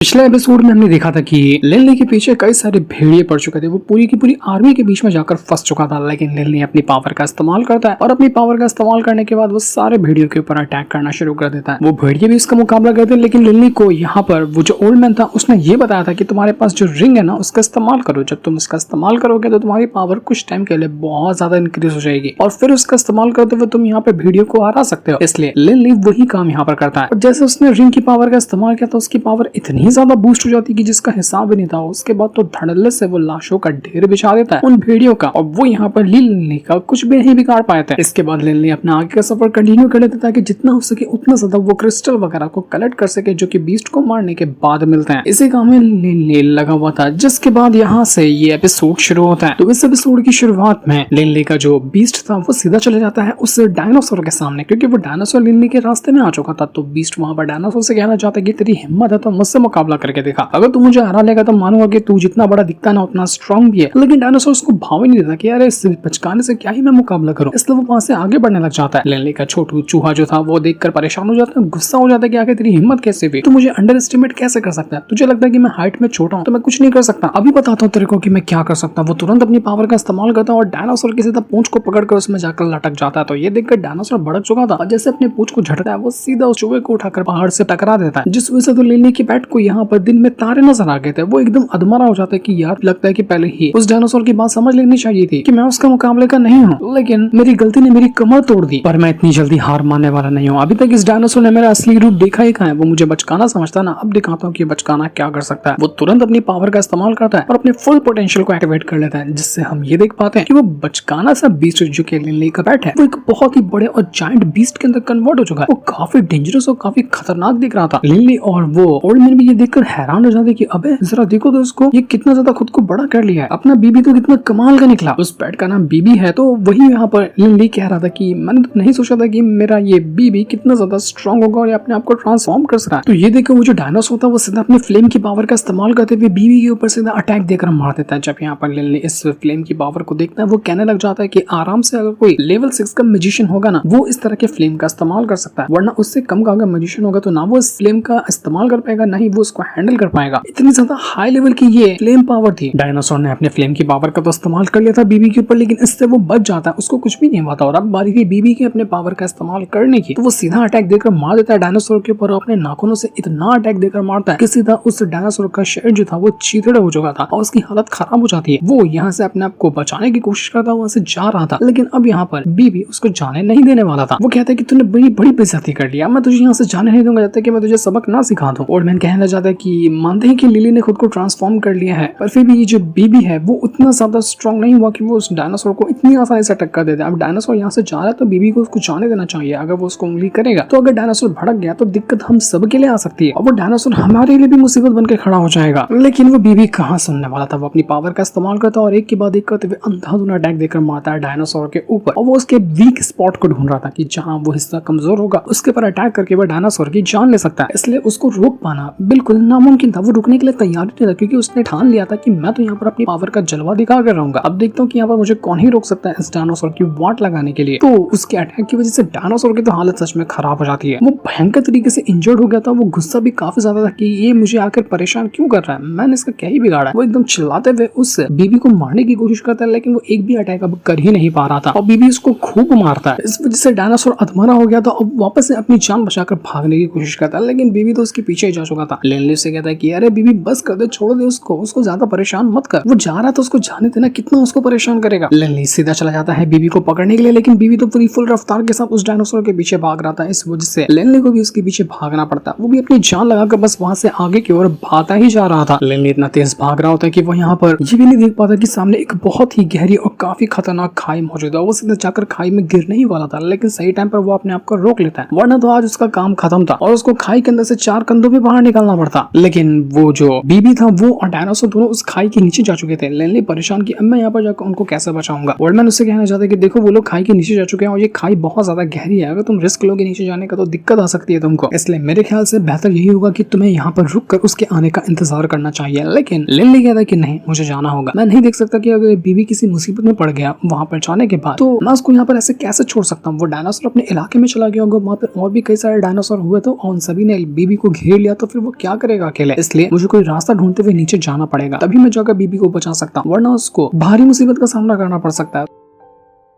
पिछले एपिसोड में हमने देखा था कि लिनली के पीछे कई सारे भेड़िए पड़ चुके थे। वो पूरी की पूरी आर्मी के बीच में जाकर फंस चुका था, लेकिन लिनली अपनी पावर का इस्तेमाल करता है और अपनी पावर का इस्तेमाल करने के बाद वो सारे भेड़ियों के ऊपर अटैक करना शुरू कर देता है। वो भेड़िए भी इसका मुकाबला करते हैं, लेकिन लिनली को यहाँ पर वो जो ओल्ड मैन था उसने ये बताया था कि तुम्हारे पास जो रिंग है ना उसका इस्तेमाल करो। जब तुम इसका इस्तेमाल करोगे तो तुम्हारी पावर कुछ टाइम के लिए बहुत ज्यादा इंक्रीज हो जाएगी और फिर उसका इस्तेमाल करते हुए तुम यहाँ पे भेड़ियों को हरा सकते हो। इसलिए लिनली वही काम यहाँ पर करता है और जैसे उसने रिंग की पावर का इस्तेमाल किया तो उसकी पावर इतनी ज्यादा बूस्ट हो जाती कि जिसका हिसाब ही नहीं था। उसके बाद तो धड़ल्ले से वो लाशों का ढेर बिछा देता है उन भेड़ियों का और वो यहाँ पर लिनली का कुछ भी नहीं बिगाड़ पाए थे। इसके बाद लिनली अपना आगे का सफर कंटिन्यू कर लेता था कि जितना हो सके उतना ज्यादा वो क्रिस्टल वगैरह को कलेक्ट कर सके जो कि बीस्ट को मारने के बाद मिलते हैं। इसी काम में लिनली लगा हुआ था, जिसके बाद यहाँ से ये एपिसोड शुरू होता है। तो इस एपिसोड की शुरुआत में लिनली का जो बीस्ट था वो सीधा चले जाता है उस डायनासोर के सामने, क्योंकि वो डायनासोर लिनली के रास्ते में आ चुका था। तो बीस्ट वहां पर डायनासोर से कहना चाहता है कि तेरी हिम्मत है तो मुझसे मुकाबला करके देखा, अगर तू मुझे हरा लेगा तो मानूंगा कि तू जितना बड़ा दिखता ना उतना स्ट्रांग भी है। लेकिन डायनासोर उसको भाव ही नहीं देता कि यार इस बचकाने से क्या ही मैं मुकाबला करूं, इसलिए वो वहां से आगे बढ़ने लग जाता है। लिनली का छोटू चूहा जो था वो देखकर परेशान हो जाता है, गुस्सा हो जाता है कि आखिर तेरी हिम्मत कैसे हुई, तू मुझे अंडर एस्टिमेट कैसे कर सकता है, तुझे लगता है कि मैं हाइट में छोटा हूं तो मैं कुछ नहीं कर सकता, अभी बताता हूँ तेरे को कि मैं क्या कर सकता हूँ। वो तुरंत अपनी पावर का इस्तेमाल करता है और डायनासोर की सीधा पूंछ को पकड़कर उसमें जाकर लटक जाता है। तो ये देखकर डायनासोर भड़क चुका था और जैसे अपने पूंछ को झटता है वो सीधा उस चूहे को उठाकर पहाड़ से टकरा देता है, जिस वजह से तो लिनली की पेट को यहाँ पर दिन में तारे नजर आ गए थे। वो एकदम अधमरा हो जाता है कि यार लगता है कि पहले ही उस डायनासोर की बात समझ लेनी चाहिए थी कि मैं उसका मुकाबले का नहीं हूँ, लेकिन मेरी गलती ने मेरी कमर तोड़ दी, पर मैं इतनी जल्दी हार मानने वाला नहीं हूँ। अभी तक इस डायनासोर ने मेरा असली रूप देखा ही कहाँ है, वो मुझे बचकाना समझता ना, अब दिखाता हूँ कि बचकाना क्या कर सकता है। वो तुरंत अपनी पावर का इस्तेमाल करता है और अपने फुल पोटेंशियल को एक्टिवेट कर लेता है, जिससे हम ये देख पाते हैं कि वो बचकाना सा बीस्ट जो कि लिनली का पेट है वो एक बहुत ही बड़े और जायंट बीस्ट के अंदर कन्वर्ट हो चुका है। वो काफी डेंजरस और काफी खतरनाक दिख रहा था। लिनली और वो ओल्ड मैन भी ये देखकर हैरान हो जाते कि अबे जरा देखो तो इसको, ये कितना ज्यादा खुद को बड़ा कर लिया है, अपना बीबी तो कितना कमाल का निकला। उस पेट का नाम बीबी है। तो वही यहाँ पर लिनली कह रहा था कि मैंने तो नहीं सोचा था कि मेरा ये बीबी कितना ज्यादा स्ट्रांग होगा और ये अपने आप को ट्रांसफॉर्म कर सका। तो ये देखो वो जो डायनासोर था वो सीधा अपने फ्लेम की पावर का इस्तेमाल करते हुए बीबी के ऊपर सीधा अटैक देकर मार देता है। जब यहाँ पर लिनली इस फ्लेम की पावर को देखता है वो कहने लग जाता है कि आराम से अगर कोई लेवल 6 का मैजिशियन होगा ना वो इस तरह के फ्लेम का इस्तेमाल कर सकता है, वरना उससे कम का अगर मैजिशियन होगा तो ना वो इस फ्लेम का इस्तेमाल कर पाएगा ना ही वो उसको हैंडल कर पाएगा। इतनी ज्यादा हाई लेवल की ये फ्लेम पावर थी। डायनासोर ने अपने फ्लेम की पावर का तो इस्तेमाल कर लिया था बीबी के ऊपर, लेकिन इससे वो बच जाता है, उसको कुछ भी नहीं हुआ था। और अब बारी थी बीबी के अपने पावर का इस्तेमाल करने की, तो वो सीधा अटैक देकर मार देता है डायनासोर के ऊपर। अपने नाखूनों से इतना अटैक देकर मारता है कि सीधा उस डायनासोर का शरीर जो था वो चीथड़ा हो चुका था और उसकी हालत खराब हो जाती है। वो यहाँ से अपने आप को बचाने की कोशिश करता वहां से जा रहा था, लेकिन अब यहाँ पर बीबी उसको जाने नहीं देने वाला था। वो कहता है कि तूने बड़ी बड़ी बेइज्जती कर लिया, मैं तुझे यहाँ से जाने नहीं दूंगा जब तक कि मैं तुझे सबक ना सिखा दूं। ओल्ड मैन कहना चाहता है कि मानते हैं कि लिली ने खुद को ट्रांसफॉर्म कर लिया है, पर फिर भी ये जो बीबी है वो उतना ज्यादा स्ट्रांग नहीं हुआ कि वो उस डायनासोर को इतनी आसानी से टक्कर दे दे। अब डायनासोर यहाँ से जा रहा है तो बीबी को उसको जाने देना चाहिए। अगर वो उसको उंगली करेगा तो अगर डायनासोर भड़क गया तो दिक्कत हम सब के लिए आ सकती है और वो डायनासोर हमारे लिए भी मुसीबत बनकर खड़ा हो जाएगा। लेकिन वो बीबी कहाँ सुनने वाला था। वो अपनी पावर का इस्तेमाल करता और एक के बाद एक करते हुए अंधाधुंध अटैक देकर मारता है डायनासोर के ऊपर और वो उसके वीक स्पॉट को ढूंढ रहा था कि जहाँ वो हिस्सा कमजोर होगा उसके पर अटैक करके वो डायनासोर की जान ले सकता है। इसलिए उसको रोक पाना बिल्कुल नामुमकिन था। वो रुकने के लिए तैयार नहीं था क्योंकि उसने ठान लिया था कि मैं तो यहाँ पर अपनी पावर का जलवा दिखा कर रहूंगा। अब देखता हूँ कि यहाँ पर मुझे कौन ही रोक सकता है इस डायनासोर की वाट लगाने के लिए। तो उसके अटैक की वजह से डायनासोर की तो हालत सच में खराब हो जाती है। वो भयंकर तरीके से इंजर्ड हो गया था। वो गुस्सा भी काफी ज्यादा था कि ये मुझे आकर परेशान क्यों कर रहा है, मैंने इसका क्या ही बिगाड़ा है। वो एकदम चिल्लाते हुए उस बीबी को मारने की कोशिश करता है, लेकिन वो एक भी अटैक अब कर ही नहीं पा रहा था और बीबी उसको खूब मारता है। इस वजह से डायनासोर अधमरा हो गया था और वापस से अपनी जान बचाकर भागने की कोशिश करता है, लेकिन बीबी तो उसके पीछे ही जा चुका था। लिनली से कहता है कि अरे बीबी बस कर दे, छोड़ दे उसको ज्यादा परेशान मत कर, वो जा रहा था उसको जाने देना, कितना उसको परेशान करेगा। लिनली सीधा चला जाता है बीबी को पकड़ने के लिए, लेकिन बीबी तो पूरी फुल रफ्तार के साथ उस डायनासोर के पीछे भाग रहा था। इस वजह से लिनली को भी उसके पीछे भागना पड़ता। वो भी अपनी जान लगाकर बस वहां से आगे की ओर भागता ही जा रहा था। लिनली इतना तेज भाग रहा होता है कि वो यहाँ पर ये भी नहीं देख पाता कि सामने एक बहुत ही गहरी और काफी खतरनाक खाई मौजूद है। वो सीधा जाकर खाई में गिरने ही वाला था, लेकिन सही टाइम पर वो अपने आप को रोक लेता है, वरना तो आज उसका काम खत्म था और उसको खाई के अंदर से 4 कंधों पे बाहर निकलना पड़ता। लेकिन वो जो बीबी था वो और डायनासोर दोनों उस खाई के नीचे जा चुके थे। लिनली परेशान कि अब मैं यहाँ पर जाकर उनको कैसे बचाऊंगा। ओल्ड मैन उससे कहना चाहता है कि देखो वो लोग खाई के नीचे जा चुके हैं और ये खाई बहुत ज्यादा गहरी है, अगर तुम रिस्क लोगे नीचे जाने का तो दिक्कत आ सकती है तुमको, इसलिए मेरे ख्याल से बेहतर यही होगा कि तुम्हें यहाँ पर रुक कर उसके आने का इंतजार करना चाहिए। लेकिन लिनली कहता है कि नहीं, मुझे जाना होगा, मैं नहीं देख सकता कि अगर बीबी किसी मुसीबत में पड़ गया वहां पर जाने के बाद तो मैं उसको यहाँ पर ऐसे कैसे छोड़ सकता हूँ। वो डायनासोर अपने इलाके में चला गया होगा, वहाँ पर और भी कई सारे डायनासोर हुए तो उन सभी ने बीबी को घेर लिया, तो फिर वो क्या क्या करेगा अकेले, इसलिए मुझे कोई रास्ता ढूंढते हुए नीचे जाना पड़ेगा, तभी मैं जाकर बीबी को बचा सकता हूँ, वरना उसको भारी मुसीबत का सामना करना पड़ सकता है।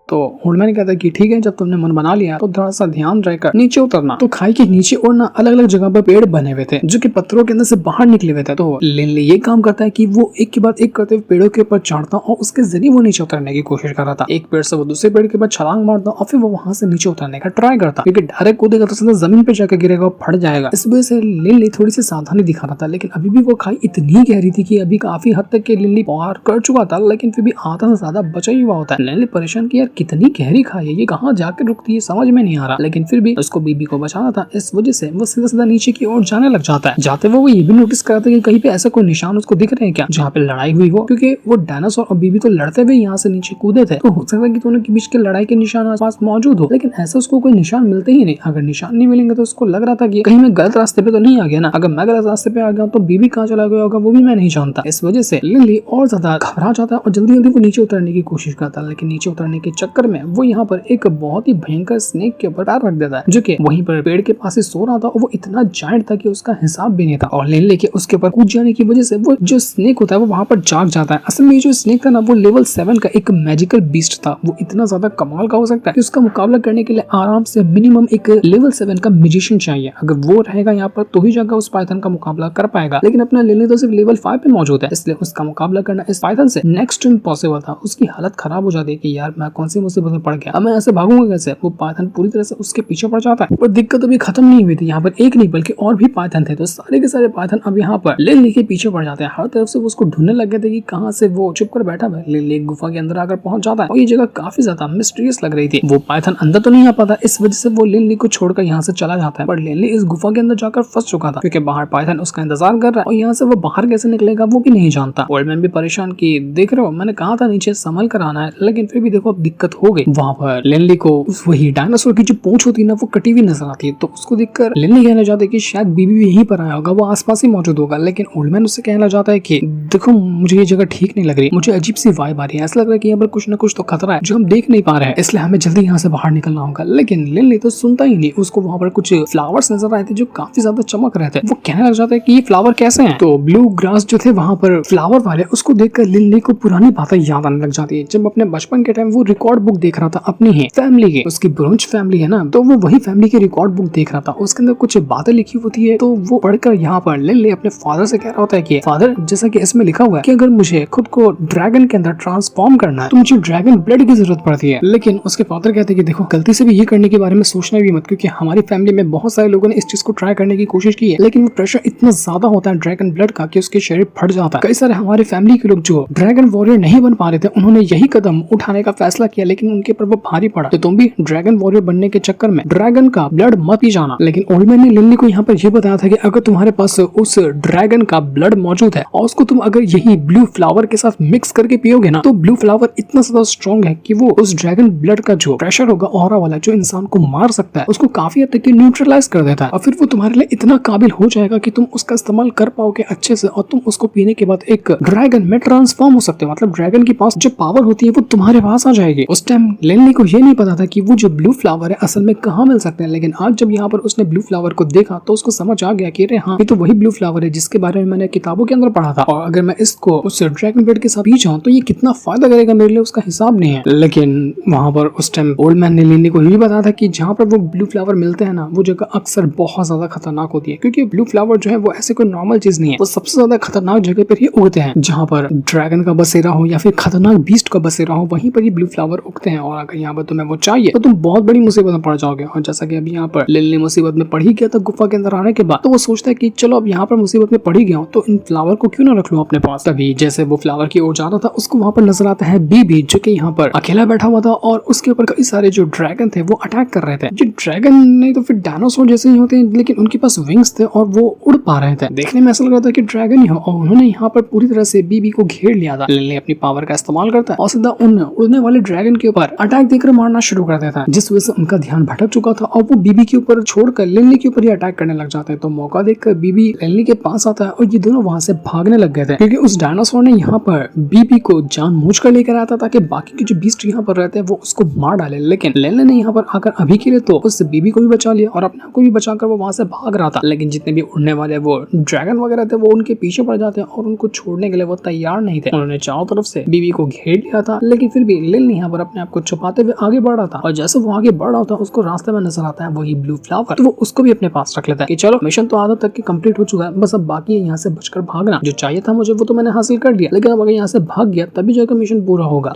तो ओल्डमैन कहता है कि ठीक है, जब तुमने मन बना लिया तो थोड़ा सा ध्यान रहकर नीचे उतरना। तो खाई के नीचे और ना अलग अलग जगह पर पेड़ बने हुए थे जो कि पत्थरों के अंदर से बाहर निकले हुए थे। तो लिनली ये काम करता है कि वो एक के बाद एक करते हुए पेड़ों के ऊपर चढ़ता और उसके जरिए वो नीचे उतरने की कोशिश कर रहा था। एक पेड़ से वो दूसरे पेड़ के ऊपर छलांग मारता और फिर वो वहां से नीचे उतरने का ट्राई करता, क्योंकि डायरेक्ट कूदेगा तो सीधा जमीन पे जाकर गिरेगा और फट जाएगा। इस वजह से लिनली थोड़ी सी सावधानी दिखा रहा था, लेकिन अभी भी वो खाई इतनी गहरी थी कि अभी काफी हद तक के लिनली पार कर चुका था, लेकिन फिर भी आधा से ज्यादा बचा ही हुआ होता है। लिनली परेशान की यार कितनी गहरी खाई है, ये कहाँ जाकर रुकती है समझ में नहीं आ रहा, लेकिन फिर भी उसको बीबी को बचाना था। इस वजह से वो सीधा सीधा नीचे की ओर जाने लग जाता है। जाते हुए वो ये भी नोटिस करता है कि कहीं पे ऐसा कोई निशान उसको दिख रहे हैं क्या जहाँ पे लड़ाई हुई हो, क्योंकि वो डायनासोर और बीबी तो लड़ते हुए यहाँ से नीचे कूदे थे, तो हो सकता है कि दोनों के बीच के लड़ाई के निशान आसपास मौजूद हो, लेकिन ऐसा उसको कोई निशान मिलते ही नहीं। अगर निशान नहीं मिलेंगे तो उसको लग रहा था कि कहीं मैं गलत रास्ते पे तो नहीं आ गया ना, अगर मैं गलत रास्ते पे आ गया तो बीबी कहाँ चला गया होगा वो भी मैं नहीं जानता। इस वजह से लिनली और ज्यादा घबरा जाता है और जल्दी जल्दी वो नीचे उतरने की कोशिश करता है, लेकिन नीचे उतरने के चक्कर में वो यहाँ पर एक बहुत ही भयंकर स्नेक के ऊपर पैर रख देता है, जो कि वहीं पर पेड़ के पास ही सो रहा था और वो इतना जायंट था कि उसका हिसाब भी नहीं था। और लिनली के उसके ऊपर कूद जाने की वजह से वो जो स्नेक होता है वो वहां पर जाग जाता है। असल में जो स्नेक था ना वो लेवल 7 का एक मैजिकल बीस्ट था, वो इतना ज्यादा कमाल का हो सकता है कि उसका मुकाबला करने के लिए आराम से मिनिमम एक लेवल 7 का मैजिशियन चाहिए। अगर वो रहेगा यहाँ पर तो ही जाकर उस पाइथन का मुकाबला कर पाएगा, लेकिन अपना लिनली तो सिर्फ लेवल 5 पे मौजूद है, इसलिए उसका मुकाबला करना इस पाइथन से नेक्स्ट टू इम्पॉसिबल था। उसकी हालत खराब हो जाती है कि यार मैं कौन सी मुसीबत में पड़ गया, अब मैं ऐसे भागूंगा कैसे। वो पाइथन पूरी तरह से उसके पीछे पड़ जाता है। और दिक्कत अभी खत्म नहीं हुई थी, यहाँ पर एक नहीं बल्कि और भी पाइथन थे, तो सारे के सारे पाइथन अब यहाँ पर लिनली के पीछे पड़ जाते हैं। हर तरफ से वो उसको ढूंढने लग गए थे कि कहाँ से वो चुप कर बैठा है। लिनली एक गुफा के अंदर आकर पहुंच जाता है और ये जगह काफी ज्यादा मिस्टीरियस लग रही थी। वो पाइथन अंदर तो नहीं आ पाता, इस वजह से वो लिनली को छोड़कर यहाँ से चला जाता है, पर लिनली इस गुफा के अंदर जाकर फंस चुका था, क्योंकि बाहर पाइथन उसका इंतजार कर रहा है और यहाँ से वो बाहर कैसे निकलेगा वो भी नहीं जानता। ओल्डमैन भी परेशान की देख रहे हो, मैंने कहा था नीचे संभल कर आना है, लेकिन फिर भी देखो अब दिक्कत हो गई। वहाँ पर लिनली को वही डायनासोर की जो पूंछ होती है ना वो कटी हुई नजर आती है, तो उसको देखकर लिनली कहना चाहते कि शायद बीबी भी यहीं पर आया होगा, वो आसपास ही मौजूद होगा। लेकिन ओल्डमैन उससे कहना चाहता है कि देखो मुझे ये जगह ठीक नहीं लग रही, मुझे अजीब सी वाइब आ रही है, ऐसा लग रहा है कि यहाँ पर कुछ न कुछ तो खतरा है जो हम देख नहीं पा रहे हैं, इसलिए हमें जल्दी यहाँ से बाहर निकलना होगा। लेकिन लिनली तो सुनता ही नहीं, उसको वहाँ पर कुछ फ्लावर्स नजर आए थे जो काफी ज्यादा चमक रहे थे। वो कहने लग जाता है कि ये फ्लावर कैसे हैं? तो ब्लू ग्रास जो थे वहाँ पर फ्लावर वाले, उसको देखकर लिनली को पुरानी बातें याद आने लग जाती है। जब अपने बचपन के टाइम वो रिकॉर्ड बुक देख रहा था अपनी ही फैमिली की, उसकी ब्रोंच फैमिली है ना, तो वो वही फैमिली की रिकॉर्ड बुक देख रहा था। उसके अंदर कुछ बातें लिखी होती है, तो वो पढ़कर यहाँ पर लिनली अपने फादर से कह रहा होता है कि फादर, जैसा कि इसमें लिखा हुआ है कि अगर मुझे खुद को ड्रैगन के अंदर ट्रांसफॉर्म करना है तो मुझे ड्रैगन ब्लड की जरूरत पड़ती है। लेकिन उसके फादर कहते हैं कि देखो गलती से भी ये करने के बारे में सोचना भी मत, क्योंकि हमारी फैमिली में बहुत सारे लोगों ने इस चीज को ट्राई करने की कोशिश की है, लेकिन वो प्रेशर इतना ज्यादा होता है ड्रैगन ब्लड का कि उसके शरीर फट जाता है। कई सारे हमारी फैमिली के लोग जो ड्रैगन वॉरियर नहीं बन पा रहे थे, उन्होंने यही कदम उठाने का फैसला किया, लेकिन उनके पर वो भारी पड़ा। तो तुम भी ड्रैगन वॉरियर बनने के चक्कर में ड्रैगन का ब्लड मत पी जाना। लेकिन ओल्डमैन ने लिनली को यहाँ पर यह बताया था कि अगर तुम्हारे पास उस ड्रैगन का ब्लड मौजूद है और उसको तुम अगर यही ब्लू फ्लावर के साथ मिक्स करके पियोगे ना, तो ब्लू फ्लावर इतना ज्यादा स्ट्रॉन्ग है कि वो उस ड्रैगन ब्लड का जो प्रेशर होगा ऑरा वाला, जो इंसान को मार सकता है, उसको काफी हद तक न्यूट्रलाइज कर देता है, और फिर वो तुम्हारे लिए इतना काबिल हो जाएगा कि तुम उसका इस्तेमाल कर पाओगे अच्छे से, और तुम उसको पीने के बाद एक ड्रैगन में ट्रांसफॉर्म हो सकते हो। मतलब ड्रैगन के पास जो पावर होती है वो तुम्हारे पास आ जाएगी। उस टाइम लिनली को ये नहीं पता था कि वो जो ब्लू फ्लावर है असल में कहाँ मिल सकते हैं, लेकिन आज जब यहाँ पर उसने ब्लू फ्लावर को देखा तो उसको समझ आ गया कि अरे हाँ, ये तो वही ब्लू फ्लावर है जिसके बारे में मैंने किताबों के अंदर पढ़ा था, और अगर मैं इसको उस ड्रैगन ब्लड के साथ पी जाऊं तो ये कितना फायदा करेगा मेरे लिए, उसका हिसाब नहीं है। लेकिन वहां पर उस टाइम ओल्डमैन ने लिनली को ये बताया था कि जहाँ पर वो ब्लू फ्लावर मिलते हैं ना, वो जगह अक्सर बहुत ज्यादा खतरनाक होती है, क्योंकि ब्लू फ्लावर जो है वो ऐसे कोई नॉर्मल चीज नहीं है, वो सबसे ज्यादा खतरनाक जगह पर ही उगते हैं, जहाँ पर ड्रैगन का बसेरा हो या फिर खतरनाक बीस्ट का बसेरा हो, वहीं पर ये ब्लू फ्लावर उगते हैं। और अगर यहाँ पर तुम्हें वो चाहिए तो तुम बहुत बड़ी मुसीबत में पड़ जाओगे। और जैसा कि अभी यहाँ पर लिनली मुसीबत में पड़ ही गया था गुफा के अंदर आने के बाद, तो वो सोचता है कि चलो अब यहाँ पर मुसीबत में पड़ ही गया हूँ तो इन फ्लावर को क्यों ना रख लूं अपने पास। तभी जैसे वो फ्लावर की ओर जा रहा था, उसको वहाँ पर नजर आता है बीबी, जो कि यहाँ पर अकेला बैठा हुआ था और उसके ऊपर कई सारे जो ड्रैगन थे वो अटैक कर रहे थे। जो ड्रैगन नहीं तो फिर डायनासोर जैसे ही होते हैं, लेकिन उनके पास विंग्स थे और वो उड़ पा रहे थे। देखने में ऐसा लग रहा था कि ड्रैगन ही हो, और उन्होंने यहाँ पर पूरी तरह से बीबी को घेर लिया था। लिनली अपनी पावर का इस्तेमाल करता है और सीधा उन उड़ने वाले ड्रैगन लिनलिन के ऊपर अटैक देकर मारना शुरू कर देता है, जिस वजह से उनका ध्यान भटक चुका था और वो बीबी के ऊपर छोड़कर लिनलिन के ऊपर ही अटैक करने लग जाते हैं। तो मौका देखकर बीबी लिनलिन के पास आता है और ये दोनों वहां से भागने लग गए थे, क्योंकि उस डायनासोर ने यहाँ पर बीबी को जानबूझकर लेकर आता ताकि बाकी के जो बीस्ट यहाँ पर रहते हैं वो उसको मार डाले। लेकिन लिनलिन ने यहाँ पर आकर अभी के लिए तो उस बीबी को भी बचा लिया और अपने आप को भी बचाकर वो वहां से भाग रहा था। लेकिन जितने भी उड़ने वाले वो ड्रैगन वगैरह थे वो उनके पीछे पड़ जाते हैं और उनको छोड़ने के लिए वो तैयार नहीं थे। उन्होंने चारों तरफ से बीबी को घेर लिया था, लेकिन फिर भी लिन यहाँ पर अपने आप को छुपाते हुए आगे बढ़ रहा था। और जैसे वो आगे बढ़ रहा था उसको रास्ते में नजर आता है वही ब्लू फ्लावर, तो वो उसको भी अपने पास रख लेता है कि चलो मिशन तो आधा तक की कंप्लीट हो चुका है, बस अब बाकी है यहाँ से बचकर भागना। जो चाहिए था मुझे वो तो मैंने हासिल कर लिया, लेकिन अब अगर यहाँ से भाग गया तभी जाकर मिशन पूरा होगा।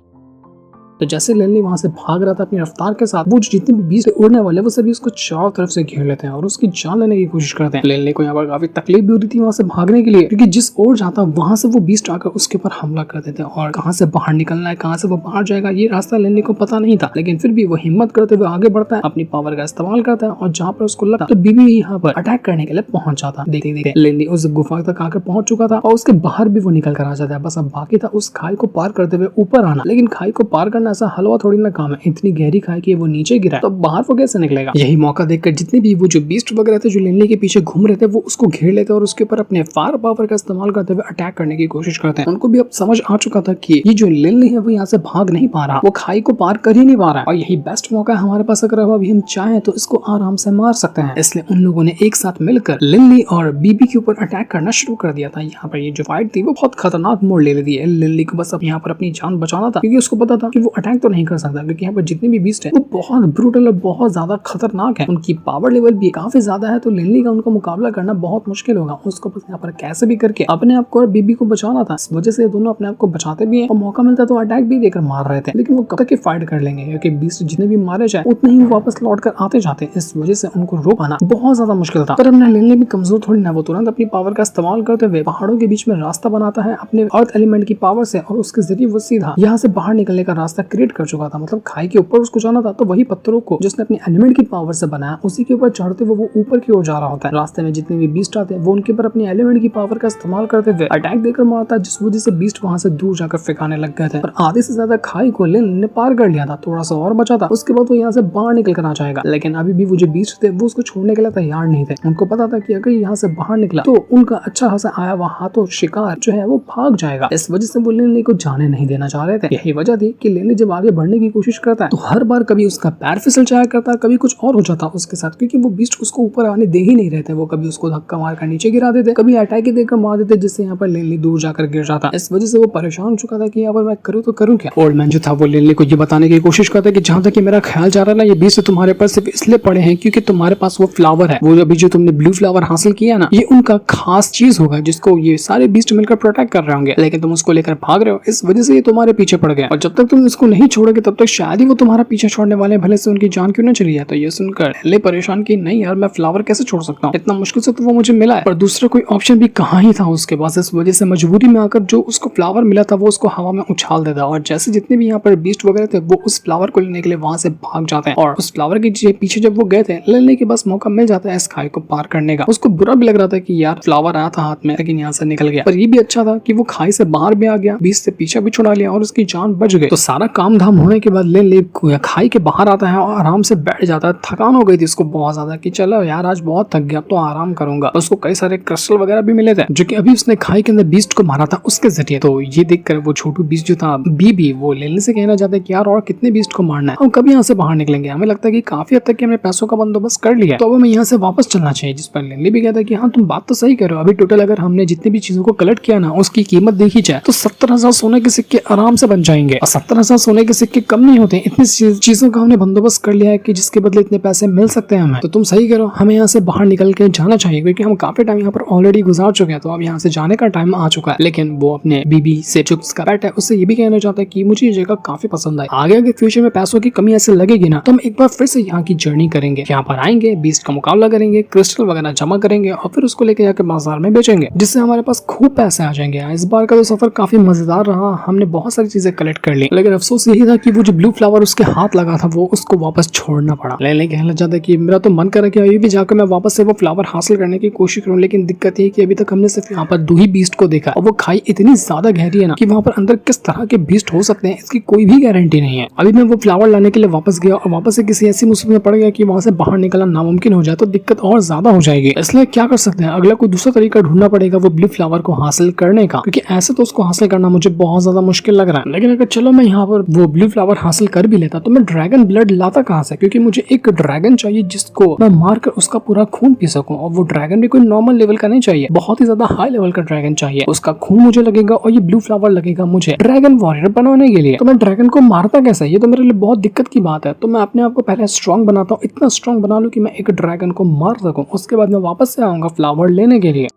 तो जैसे लिनलिन वहां से भाग रहा था अपनी रफ्तार के साथ, वो जितने भी बीस्ट उड़ने वाले वो सभी उसको चारों तरफ से घेर लेते हैं और उसकी जान लेने की कोशिश करते हैं। लिनलिन को यहाँ पर काफी तकलीफ भी हो रही थी वहां से भागने के लिए, क्योंकि जिस ओर जाता वहां से वो बीस्ट आकर उसके ऊपर हमला कर देते हैं और कहाँ से बाहर निकलना है, कहाँ से वो बाहर जाएगा, ये रास्ता लिनलिन को पता नहीं था। लेकिन फिर भी वो हिम्मत करते हुए आगे बढ़ता है, अपनी पावर का इस्तेमाल करता है और जहाँ पर उसको लगा तो बीबी यहाँ पर अटैक करने के लिए पहुंच जाता। देखते देखते लिनलिन उस गुफा तक आकर पहुंच चुका था और उसके बाहर भी वो निकल कर आ जाता है। बस अब बाकी था उस खाई को पार करते हुए ऊपर आना, लेकिन खाई को पार करना ऐसा हलवा थोड़ी काम है, इतनी गहरी खाई कि वो नीचे गिरा तो बाहर वो कैसे निकलेगा। यही मौका देखकर जितने भी वो जो बीस्ट वगैरह थे जो लिनलिन के पीछे घूम रहे थे वो उसको घेर लेते और उसके ऊपर अपने फायर पावर का इस्तेमाल करते हुए अटैक करने की कोशिश करते हैं। उनको भी अब समझ आ चुका था कि ये जो लिनलिन है वो यहाँ से भाग नहीं पा रहा, वो खाई को पार कर ही नहीं पा रहा है और यही बेस्ट मौका है हमारे पास, अगर अभी हम चाहें तो इसको आराम से मार सकते हैं। इसलिए उन लोगों ने एक साथ मिलकर लिनलिन और बीबी के ऊपर अटैक करना शुरू कर दिया था। यहाँ पर ये जो फाइट थी वो बहुत खतरनाक मोड़ ले लेती है। लिनलिन को बस अब यहाँ पर अपनी जान बचाना था, क्योंकि उसको पता था कि वो अटैक तो नहीं कर सकता, क्योंकि यहाँ पर जितने भी बीस्ट है वो बहुत ब्रूटल और बहुत ज्यादा खतरनाक है, उनकी पावर लेवल भी काफी ज्यादा है। तो लिनलिन का उनका मुकाबला करना बहुत मुश्किल होगा। उसको बस यहाँ पर कैसे भी करके अपने आप को और बीबी को बचाना था। इस वजह से दोनों अपने आप को बचाते भी हैं और मौका मिलता तो अटैक भी देकर मार रहे थे, लेकिन वो कब तक फाइट कर लेंगे, क्योंकि बीस्ट जितने भी मारे जाए उतने ही वापस लौट कर आते जाते। इस वजह से उनको रोक पाना बहुत ज्यादा मुश्किल था। पर अपने लिनलिन भी कमजोर थोड़ी ना, वो तुरंत अपनी पावर का इस्तेमाल करते हुए पहाड़ों के बीच में रास्ता बनाता है अपने अर्थ एलिमेंट की पावर से और उसके जरिए वो सीधा यहाँ से बाहर निकलने का रास्ता क्रिएट कर चुका था। मतलब खाई के ऊपर उसको जाना था तो वही पत्थरों को जिसने अपने एलिमेंट की पावर से बनाया उसी के ऊपर चढ़ते हुए वो ऊपर की ओर जा रहा होता है। रास्ते में जितने भी बीस्ट आते हैं वो उनके ऊपर अपनी एलिमेंट की पावर का इस्तेमाल करते हुए अटैक देकर मारता है, जिस वजह से बीस्ट वहां से दूर जाकर फेंकाने लग गए थे और आधे से ज्यादा खाई को लिनलिन ने पार कर लिया था। थोड़ा सा और बचा था, उसके बाद वो यहाँ से बाहर निकल कर आ जाएगा। लेकिन अभी भी वो जो बीस्ट थे वो उसको छोड़ने के लिए तैयार नहीं थे। उनको पता था कि अगर यहाँ से बाहर निकला तो उनका अच्छा खासा आया हुआ हाथों शिकार जो है वो भाग जाएगा। इस वजह से वो लिनलिन को जाने नहीं देना चाह रहे थे। यही वजह थी कि लिनलिन जब आगे बढ़ने की कोशिश करता है तो हर बार कभी उसका पैर फिसल जाया करता, कभी कुछ और हो जाता उसके साथ, क्योंकि वो बीस्ट उसको ऊपर आने दे ही नहीं रहते। वो कभी उसको धक्का मार कर नीचे गिरा देते, कभी अटैक ही देकर मार देते, जिससे यहाँ पर लिनलिन दूर जाकर गिर जाता। इस वजह से वो परेशान हो चुका था कि यहाँ पर मैं करूँ तो करूँ क्या। ओल्ड मैन जो था वो लिनलिन को ये बताने की कोशिश करता है कि जहाँ तक मेरा ख्याल जा रहा है ना, ये बीस्ट तुम्हारे पास सिर्फ इसलिए पड़े हैं क्योंकि तुम्हारे पास वो फ्लावर है, वो अभी जो तुमने ब्लू फ्लावर हासिल किया ना, ये उनका खास चीज होगा जिसको ये सारे बीस्ट मिलकर प्रोटेक्ट कर रहे होंगे, लेकिन तुम उसको लेकर भाग रहे हो, इस वजह से ये तुम्हारे पीछे पड़ गए और जब तक तुम इसको नहीं छोड़ोगे तब तक शायद ही वो तुम्हारा पीछे छोड़ने वाले, भले से उनकी जान क्यों ना चली जाए। तो ये सुनकर लिनलिन परेशान की नहीं यार मैं फ्लावर कैसे छोड़ सकता हूँ, इतना मुश्किल से तो वो मुझे मिला है, पर दूसरा कोई ऑप्शन भी कहाँ ही था उसके पास। इस वजह से मजबूरी में आकर जो उसको फ्लावर मिला था वो उसको हवा में उछाल देता और जैसे जितने भी यहाँ पर बीस्ट वगैरह थे वो उस फ्लावर को लेने के लिए वहां से भाग जाते हैं और उस फ्लावर के पीछे जब वो गए थे लिनलिन के पास मौका मिल जाता है इस खाई को पार करने का। उसको बुरा भी लग रहा था कि यार फ्लावर आया था हाथ में लेकिन यहाँ से निकल गया, पर ये भी अच्छा था कि वो खाई से बाहर भी आ गया, बीस्ट से पीछे भी छुड़ा लिया और उसकी जान बच गई। तो सारा काम धाम होने के बाद लिनलिन खाई के बाहर आता है और आराम से बैठ जाता है। थकान हो गई थी उसको बहुत ज्यादा कि चलो यार आज बहुत थक गया, अब तो आराम करूंगा। उसको कई सारे क्रिस्टल वगैरह भी मिले थे जो कि अभी उसने खाई के अंदर बीस्ट को मारा था उसके जरिए। तो ये देखकर वो छोटू बीस्ट जो था बीबी वो लिनलिन से कहना चाहता है कि यार और कितने बीस्ट को मारना है, हम कभी यहाँ से बाहर निकलेंगे, हमें लगता है कि काफी हद तक हमने पैसों का बंदोबस्त कर लिया, तो अब हमें यहाँ से वापस चलना चाहिए। जिस पर लिनलिन भी कहता है कि हाँ तुम बात तो सही कर रहे हो, अभी टोटल अगर हमने जितनी भी चीजों को कलेक्ट किया ना उसकी कीमत देखी जाए तो 70,000 सोने के सिक्के आराम से बन जाएंगे और 70,000 सोने के सिक्के कम नहीं होते, इतनी चीजों का हमने बंदोबस्त कर लिया है कि जिसके बदले इतने पैसे मिल सकते हैं हमें। तो तुम सही करो, हमें यहाँ से बाहर निकल के जाना चाहिए क्योंकि हम काफी टाइम यहाँ पर ऑलरेडी गुजार चुके हैं, तो अब यहाँ से जाने का टाइम आ चुका है। लेकिन वो अपने बीबी से जो उसका पेट है उससे ये भी कहना चाहता है कि मुझे ये जगह काफी पसंद आई, आगे अगर फ्यूचर में पैसों की कमी ऐसे लगेगी ना तो हम एक बार फिर से यहाँ की जर्नी करेंगे, यहाँ पर आएंगे, बीस्ट का मुकाबला करेंगे, क्रिस्टल वगैरह जमा करेंगे और फिर उसको लेके जाकर बाजार में बेचेंगे, जिससे हमारे पास खूब पैसे आ जाएंगे। इस बार का तो सफर काफी मजेदार रहा, हमने बहुत सारी चीजें कलेक्ट कर ली, लेकिन अफसोस यही था कि वो जो ब्लू फ्लावर उसके हाथ लगा था वो उसको वापस छोड़ना पड़ा। लेने कहना चाहता है कि मेरा तो मन कर रहा है कि अभी भी जाकर मैं वापस से वो फ्लावर हासिल करने की कोशिश करूं, लेकिन दिक्कत ये है कि अभी तक हमने सिर्फ यहाँ पर 2 ही बीस्ट को देखा और वो खाई इतनी ज्यादा गहरी है ना कि वहाँ पर अंदर किस तरह के बीस्ट हो सकते हैं इसकी कोई भी गारंटी नहीं है। अभी मैं वो फ्लावर लाने के लिए वापस गया और वापस से किसी ऐसी मुसीबत में पड़ गया कि वहाँ से बाहर निकलना नामुमकिन हो जाए तो दिक्कत और ज्यादा हो जाएगी। इसलिए क्या कर सकते हैं, अगला कोई दूसरा तरीका ढूंढना पड़ेगा वो ब्लू फ्लावर को हासिल करने का, क्योंकि ऐसे तो उसको हासिल करना मुझे बहुत ज्यादा मुश्किल लग रहा है। लेकिन अगर चलो मैं यहाँ पर वो ब्लू फ्लावर हासिल कर भी लेता तो मैं ड्रैगन ब्लड लाता कहाँ से, क्योंकि मुझे एक ड्रैगन चाहिए जिसको मैं मारकर उसका पूरा खून पी सकूं, और वो ड्रैगन भी कोई नॉर्मल लेवल का नहीं चाहिए, बहुत ही ज्यादा हाई लेवल का ड्रैगन चाहिए। उसका खून मुझे लगेगा और ये ब्लू फ्लावर लगेगा मुझे ड्रैगन वॉरियर बनाने के लिए। तो मैं ड्रैगन को मारता कैसे, ये तो मेरे लिए बहुत दिक्कत की बात है। तो मैं अपने आप को पहले स्ट्रॉन्ग बनाता हूँ, इतना स्ट्रॉन्ग बना लूं कि मैं एक ड्रैगन को मार सकूं, उसके बाद मैं वापस से आऊंगा फ्लावर लेने के लिए।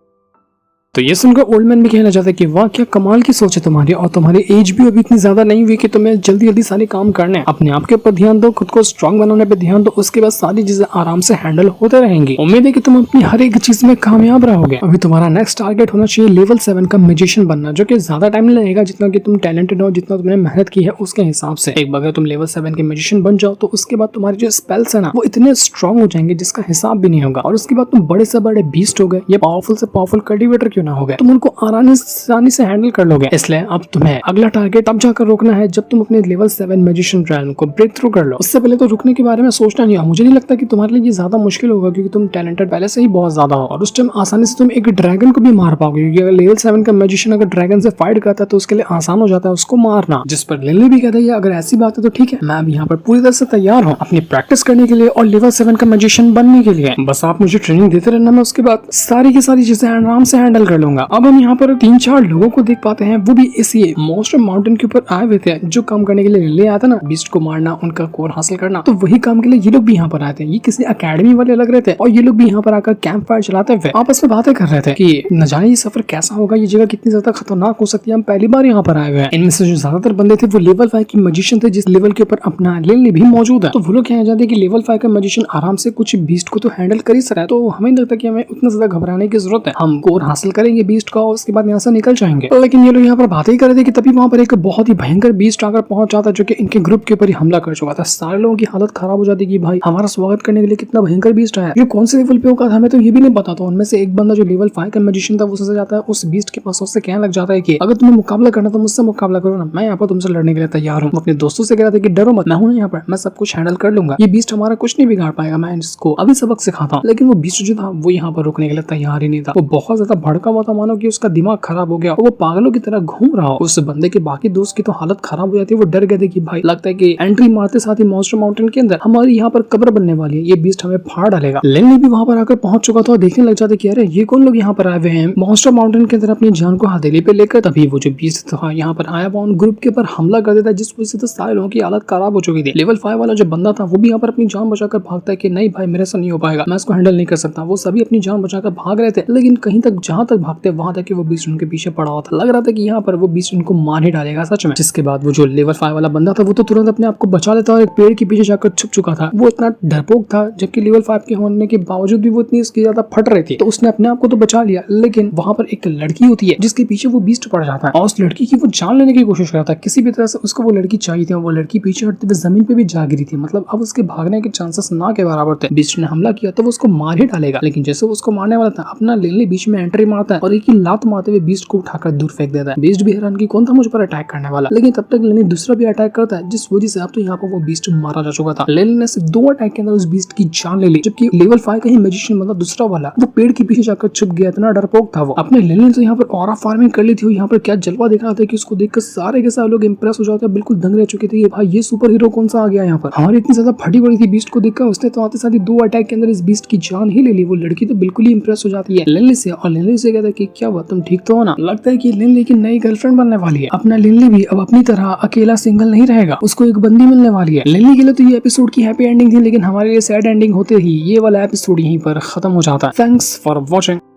तो ये सुनकर ओल्ड मैन भी कहना चाहता है कि वाह क्या कमाल की सोच है तुम्हारी, और तुम्हारी एज भी अभी इतनी ज्यादा नहीं हुई कि तुम्हें जल्दी जल्दी सारे काम करने हैं। अपने आप के ऊपर ध्यान दो, खुद को स्ट्रांग बनाने पे ध्यान दो, उसके बाद सारी चीजें आराम से हैंडल होते रहेंगी। उम्मीद है कि तुम अपनी हर एक चीज में कामयाब रहोगे। अभी तुम्हारा नेक्स्ट टारगेट होना चाहिए लेवल 7 का मैजिशियन बनना, जो कि ज्यादा टाइम नहीं लगेगा, जितना कि तुम टैलेंटेड हो, जितना तुमने मेहनत की है उसके हिसाब से। एक बार अगर तुम लेवल 7 के मैजिशियन बन जाओ तो उसके बाद तुम्हारे जो स्पेल्स है ना वो इतने स्ट्रॉन्ग हो जाएंगे जिसका हिसाब भी नहीं होगा, और उसके बाद तुम बड़े से बड़े बीस्ट हो गए या पावरफुल से पावरफुल कल्टीवेटर क्यों ना हो गए, तुम उनको आसानी से हैंडल कर लोगे। इसलिए अब तुम्हें अगला टारगेट तब जाकर रोकना है जब तुम अपने लेवल 7 मैजिशियन रैंक को ब्रेक थ्रू कर लो। उससे पहले तो रुकने के बारे में सोचना नहीं है। मुझे नहीं लगता कि तुम्हारे लिए ये ज्यादा मुश्किल होगा, क्योंकि तुम टैलेंटेड पहले से ही बहुत ज्यादा हो, और उस टाइम आसानी से तुम एक ड्रैगन को भी मार पाओगे, क्योंकि अगर लेवल 7 का मैजिशियन अगर ड्रैगन से फाइट करता है तो उसके लिए आसान हो जाता है उसको मारना। जिस पर लिली भी कहता है अगर ऐसी बात है तो ठीक है, मैं अब यहाँ पर पूरी तरह से तैयार हूँ अपनी प्रैक्टिस करने के लिए और लेवल 7 का मैजिशियन बनने के लिए। बस आप मुझे ट्रेनिंग देते रहना, मैं उसके बाद सारी की सारी चीजें आराम से हैंडल कर लूंगा। अब हम यहाँ पर 3-4 लोगों को देख पाते हैं, वो भी इसी मॉन्स्टर माउंटेन के ऊपर आए हुए थे, जो काम करने के लिए ले आया था ना, बीस्ट को मारना, उनका कोर हासिल करना। तो वही काम के लिए ये लोग भी यहाँ पर आए थे। ये किसी एकेडमी वाले लग रहे थे, और ये लोग भी यहाँ पर आकर कैंप फायर चलाते हुए आपस में बातें कर रहे थे कि न जाने ये सफर कैसा होगा, ये जगह कितनी ज्यादा खतरनाक हो सकती है, हम पहली बार यहाँ पर आए हुए हैं। इनमें से जो ज्यादातर बंदे थे वो लेवल 5 की मैजिशियन थे, जिस लेवल के ऊपर अपना लिली भी मौजूद है। तो वो लोग कहना चाहते हैं कि लेवल 5 का मैजिशियन आराम से कुछ बीस्ट को तो हैंडल कर ही सकता है, तो हमें नहीं लगता कि हमें उतना ज्यादा घबराने की जरूरत है। हम कोर हासिल करेंगे बीस्ट का, उसके बाद यहाँ से निकल जाएंगे। लेकिन ये लोग यहाँ पर बातें ही कर रहे थे कि तभी वहाँ पर एक बहुत ही भयंकर बीस्ट आकर पहुंच जाता है, जो कि इनके ग्रुप के ऊपर ही हमला कर चुका था। सारे लोगों की हालत खराब हो जाती कि भाई हमारा स्वागत करने के लिए कितना भयंकर बीस्ट आया, जो कौन से लेवल पे होगा हमें तो ये भी नहीं पता था। उनमें से एक बंदा जो लेवल 5 का मैजिशियन था वो सोच जाता है उस बीस्ट के पास, उससे कहने लग जाता है कि अगर तुम्हें मुकाबला करना तो मुझसे मुकाबला करो ना, मैं यहाँ पर तुमसे लड़ने के लिए तैयार हूँ। अपने दोस्तों से कह रहा था कि डरो मत, मैं हूँ यहाँ पर, मैं सब कुछ हैंडल कर लूंगा, ये बीस्ट हमारा कुछ नहीं बिगाड़ पाएगा, मैं इसको अभी सबक सिखाता हूँ। लेकिन वो बीस्ट जो था वो यहाँ पर रुकने के लिए तैयार ही नहीं था। वो बहुत ज्यादा भड़का हुआ था, मानो कि उसका दिमाग खराब हो गया, वो पागलों की तरह घूम रहा हो। उस बंदे के बाकी दोस्त की तो हालत खराब हो जाती है, वो डर गए थे कि भाई लगता है कि एंट्री मारते साथ ही मॉन्स्टर माउंटेन के अंदर हमारी यहाँ पर कब्र बनने वाली है, ये बीस्ट हमें फाड़ डालेगा। लेनी भी वहाँ पर आकर पहुंच चुका था और देखने लग जाते कि अरे ये कौन लोग यहाँ पर आए हुए हैं मॉन्स्टर माउंटेन के अंदर अपनी जान को हथेली पे लेकर। तभी वो जो बीस्ट था यहाँ पर आया वो उन ग्रुप के ऊपर हमला कर देता है, जिस वजह से तो सारे लोगों की हालत खराब हो चुकी थी। लेवल 5 वाला जो बंदा था वो भी यहाँ पर अपनी जान बचाकर भागता है कि नहीं भाई मेरे से नहीं हो पाएगा, मैं इसको हैंडल नहीं कर सकता। वो सभी अपनी जान बचाकर भाग रहे थे, लेकिन कहीं तक जहाँ तक भागते वहां तक वो बीस्ट उनके पीछे पड़ा हुआ था। लग रहा था कि यहाँ पर वो बीस्ट उनको मार ही डालेगा सच में। जिसके बाद वो जो लेवल 5 वाला बंदा था वो तो तुरंत अपने आप को बचा लेता और एक पेड़ के पीछे जाकर छुप चुका था। वो इतना डरपोक था, जबकि लेवल 5 के होने के बावजूद भी वो इतनी इसकी ज्यादा फट रही थी, तो उसने अपने आप को तो बचा लिया। लेकिन वहां पर एक लड़की होती है जिसके पीछे वो बीस्ट पड़ जाता है, और उस लड़की की वो जान लेने की कोशिश करता है। किसी भी तरह से उसको वो लड़की चाहिए थी, वो लड़की पीछे हटते हुए जमीन पे भी जा गिरी थी। मतलब अब उसके भागने के चांसेस ना के बराबर थे। बीस्ट ने हमला किया तो वो उसको मार ही डालेगा, लेकिन जैसे वो उसको मारने वाला था अपना लिली बीच में एंट्री मारता है और एक ही लात मारते हुए बीस्ट को उठाकर दूर फेंक देता है। बीस्ट भी हैरान की कौन था मुझ पर अटैक करने वाला, लेकिन तब तक लेनी दूसरा भी अटैक करता है, जिस वजह से अब तो यहाँ पर वो बीस्ट मारा जा चुका था। लेनी ने सिर्फ 2 अटैक के अंदर उस बीस्ट की जान ले ली, जबकि लेवल 5 का ही मैजिशियन मतलब दूसरा वाला वो पेड़ के पीछे जाकर छुप गया। इतना डरपोक था वो। अपने लेनी ने तो यहाँ पर ऑरा फार्मिंग कर ली थी, यहाँ पर क्या जलवा दिख रहा था कि उसको देखकर सारे के सारे लोग इंप्रेस हो जाते हैं, बिल्कुल दंग रह चुके थे। भाई ये सुपर हीरो कौन सा आ गया यहाँ पर, हमारी इतनी ज्यादा फटी पड़ी थी बीस्ट को देखकर। उसने तो आते साथ ही 2 अटैक के अंदर इस बीस्ट की जान ही ले ली। वो लड़की तो बिल्कुल ही इंप्रेस हो जाती है लिनली से, और लिनली से कहता है कि क्या हुआ तुम ठीक तो हो ना। लगता है कि लिनली की नई गर्लफ्रेंड बनने वाली है। अपना लिनली भी अब अपनी तरह अकेला सिंगल नहीं रहेगा, उसको एक बंदी मिलने वाली है। लिनली के लिए तो ये एपिसोड की हैप्पी एंडिंग थी, लेकिन हमारे लिए सैड एंडिंग होते ही ये वाला एपिसोड यहीं पर खत्म हो जाता है। Thanks for watching.